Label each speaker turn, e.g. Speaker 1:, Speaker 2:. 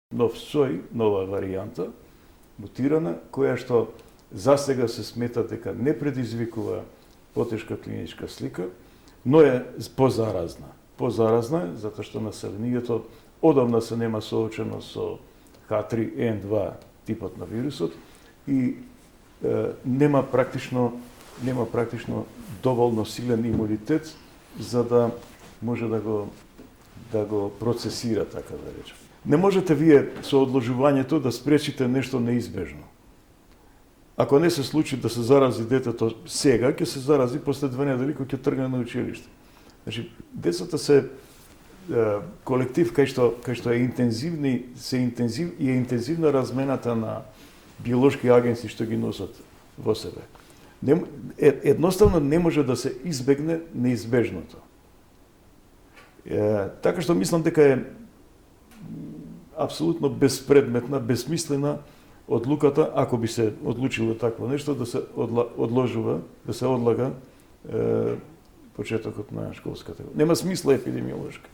Speaker 1: нов сој, нова варијанта, мутирана, која што засега се смета дека не предизвикува потешка клиничка слика, но е позаразна. Позаразна е затоа што населението одамна се нема соочено со H3N2 типот на вирусот и нема практично доволно силен имунитет за да може да го процесира, така да речем. Не можете вие со одложувањето да спречите нешто неизбежно. Ако не се случи да се зарази детето сега, ќе се зарази после 2 недели кога ќе тргне на училиште. Значи, децата се колектив кај што е интензивна размената на биолошки агенти што ги носат во себе. Едноставно не може да се избегне неизбежното. Така што мислам дека е апсолутно безпредметна, безсмислена одлуката, ако би се одлучило такво нешто, да се одложува, да се одлага почетокот на школската година. Нема смисла епидемиолошка.